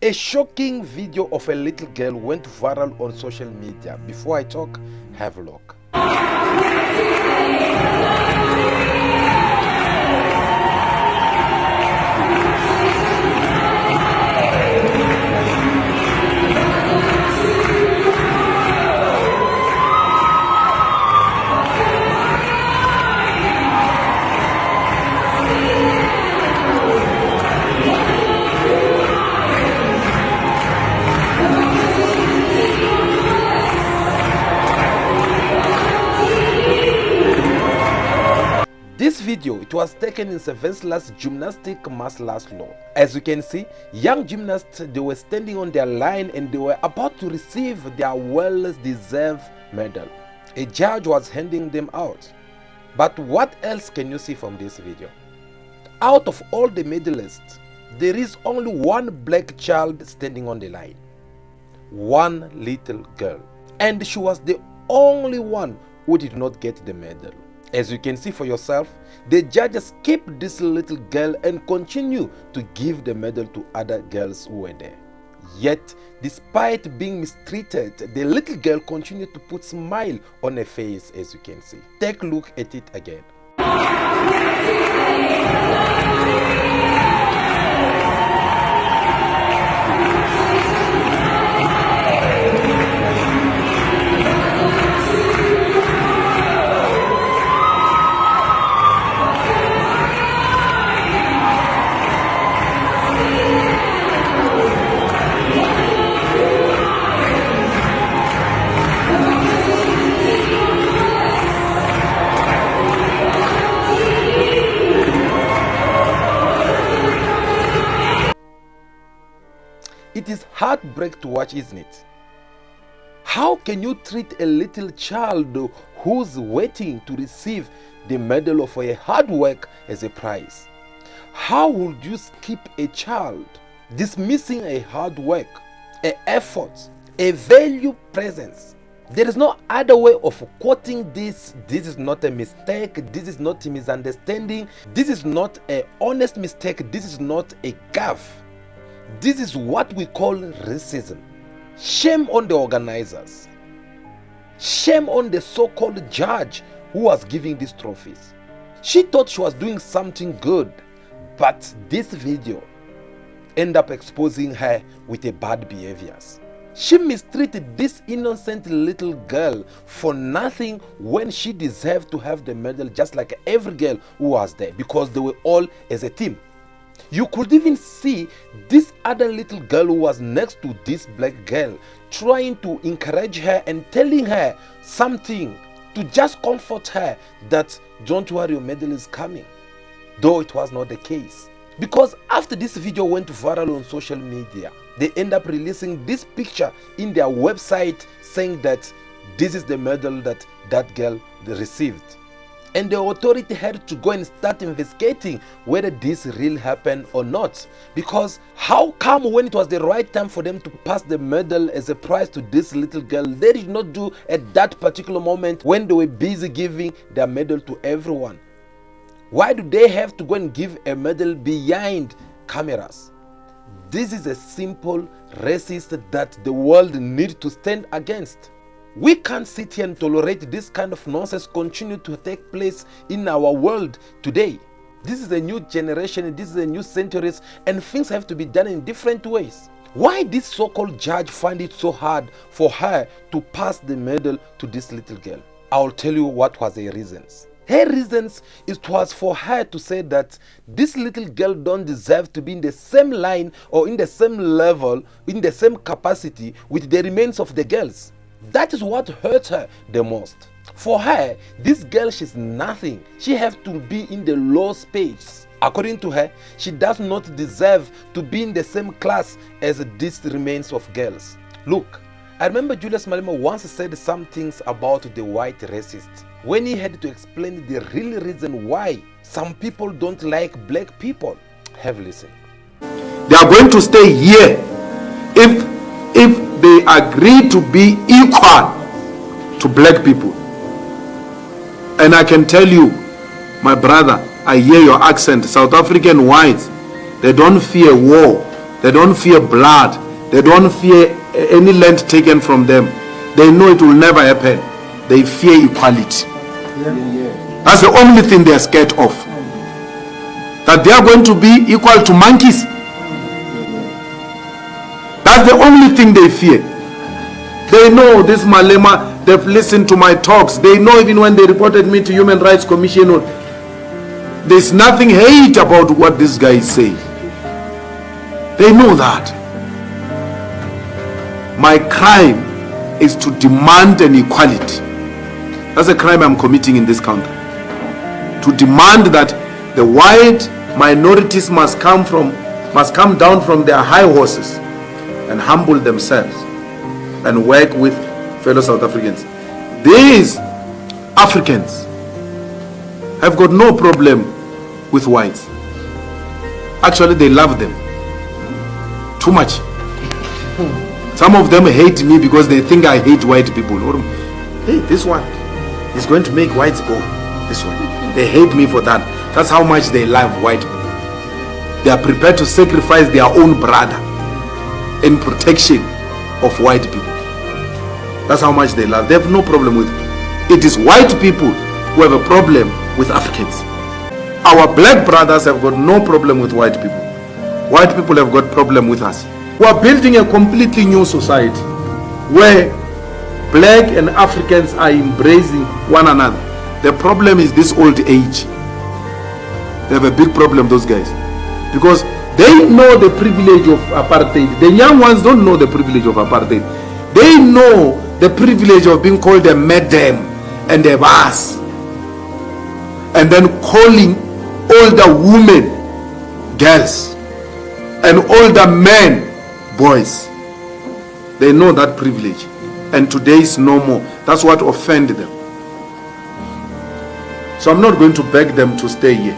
A shocking video of a little girl went viral on social media. Before I talk, have a look. This video, it was taken in Sylvester's gymnastic martial arts law. As you can see, young gymnasts, they were standing on their line and they were about to receive their well-deserved medal. A judge was handing them out. But what else can you see from this video? Out of all the medalists, there is only one black child standing on the line. One little girl. And she was the only one who did not get the medal. As you can see for yourself, the judges kept this little girl and continue to give the medal to other girls who were there. Yet, despite being mistreated, the little girl continued to put a smile on her face, as you can see. Take a look at it again. It is heartbreaking to watch, isn't it? How can you treat a little child who's waiting to receive the medal of her hard work as a prize? How would you skip a child dismissing a hard work, an effort, a value presence? There is no other way of quoting this. This is not a mistake. This is not a misunderstanding. This is not an honest mistake. This is not a gaffe. This is what we call racism. Shame on the organizers. Shame on the so-called judge who was giving these trophies. She thought she was doing something good, but this video ended up exposing her with a bad behaviors. She mistreated this innocent little girl for nothing when she deserved to have the medal just like every girl who was there, because they were all as a team. You could even see this other little girl who was next to this black girl trying to encourage her and telling her something to just comfort her that don't worry, your medal is coming. Though it was not the case. Because after this video went viral on social media, they end up releasing this picture in their website saying that this is the medal that that girl received. And the authority had to go and start investigating whether this really happened or not. Because how come when it was the right time for them to pass the medal as a prize to this little girl, they did not do at that particular moment when they were busy giving their medal to everyone? Why do they have to go and give a medal behind cameras? This is a simple racist that the world needs to stand against. We can't sit here and tolerate this kind of nonsense continue to take place in our world today. This is a new generation, this is a new century, and things have to be done in different ways. Why this so-called judge find it so hard for her to pass the medal to this little girl? I'll tell you what was her reasons. Her reasons, it was for her to say that this little girl don't deserve to be in the same line or in the same level, in the same capacity with the remains of the girls. That is what hurt her the most. For her, this girl, she's nothing. She has to be in the low space. According to her, she does not deserve to be in the same class as these remains of girls. Look, I remember Julius Malema once said some things about the white racists when he had to explain the real reason why some people don't like black people. Have a listen. They are going to stay here if they agree to be equal to black people. And I can tell you, my brother, I hear your accent. South African whites, they don't fear war. They don't fear blood. They don't fear any land taken from them. They know it will never happen. They fear equality. That's the only thing they are scared of. That they are going to be equal to monkeys. That's the only thing they fear. They know this Malema, they've listened to my talks. They know even when they reported me to Human Rights Commission, there's nothing hate about what this guy is saying. They know that. My crime is to demand an equality. That's a crime I'm committing in this country. To demand that the white minorities must come down from their high horses and humble themselves and work with fellow South Africans. These Africans have got no problem with whites. Actually, they love them too much. Some of them hate me because they think I hate white people. Or, hey, this one is going to make whites go. This one. They hate me for that. That's how much they love white people. They are prepared to sacrifice their own brother in protection of white people. That's how much they love. They have no problem with it. It is white people who have a problem with Africans. Our black brothers have got no problem with white people. White people have got problem with us. We are building a completely new society where black and Africans are embracing one another. The problem is this old age. They have a big problem, those guys, because they know the privilege of apartheid. The young ones don't know the privilege of apartheid. They know the privilege of being called a madam and a boss, and then calling older women girls and older men boys. They know that privilege, and today is no more. That's what offended them. So I'm not going to beg them to stay here.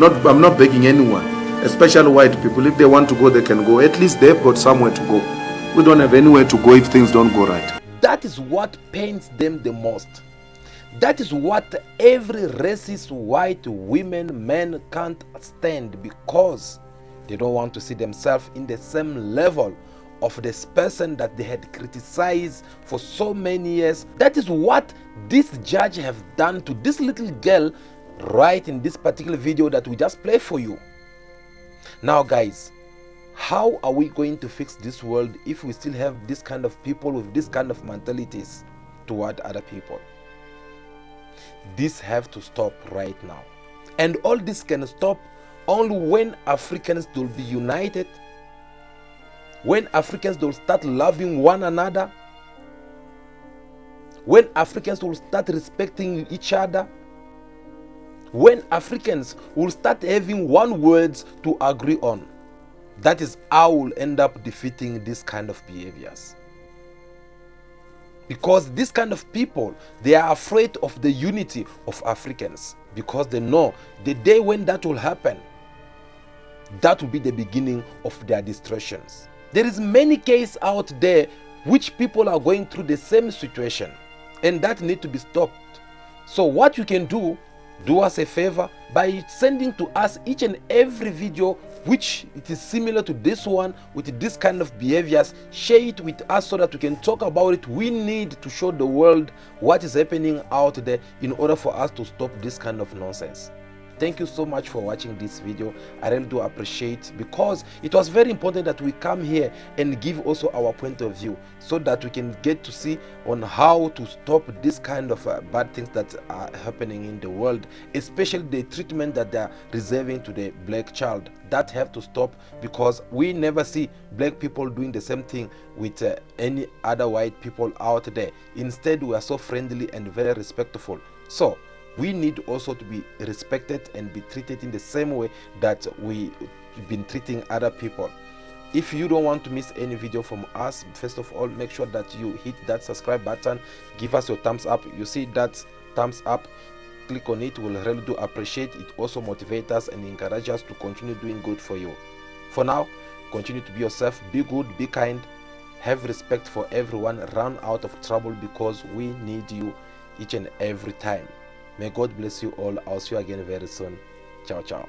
I'm not begging anyone, especially white people. If they want to go, they can go. At least they've got somewhere to go. We don't have anywhere to go if things don't go right. That is what pains them the most. That is what every racist white women, men can't stand, because they don't want to see themselves in the same level of this person that they had criticized for so many years. That is what this judge have done to this little girl right in this particular video that we just play for you. Now guys, how are we going to fix this world if we still have this kind of people with this kind of mentalities toward other people? This have to stop right now. And all this can stop only when Africans will be united, when Africans will start loving one another, when Africans will start respecting each other, when Africans will start having one words to agree on. That is how we'll end up defeating this kind of behaviors. Because this kind of people, they are afraid of the unity of Africans, because they know the day when that will happen, that will be the beginning of their destructions. There is many cases out there which people are going through the same situation, and that need to be stopped. So what you can do us a favor by sending to us each and every video which it is similar to this one with this kind of behaviors. Share it with us so that we can talk about it. We need to show the world what is happening out there in order for us to stop this kind of nonsense. Thank you so much for watching this video. I really do appreciate, because it was very important that we come here and give also our point of view, so that we can get to see on how to stop this kind of bad things that are happening in the world, especially the treatment that they are reserving to the black child. That have to stop, because we never see black people doing the same thing with any other white people out there. Instead, we are so friendly and very respectful. So we need also to be respected and be treated in the same way that we've been treating other people. If you don't want to miss any video from us, first of all, make sure that you hit that subscribe button, give us your thumbs up. You see that thumbs up, click on it. We'll really do appreciate it. Also motivate us and encourage us to continue doing good for you. For now, continue to be yourself, be good, be kind, have respect for everyone, run out of trouble, because we need you each and every time. May God bless you all. I'll see you again very soon. Ciao, ciao.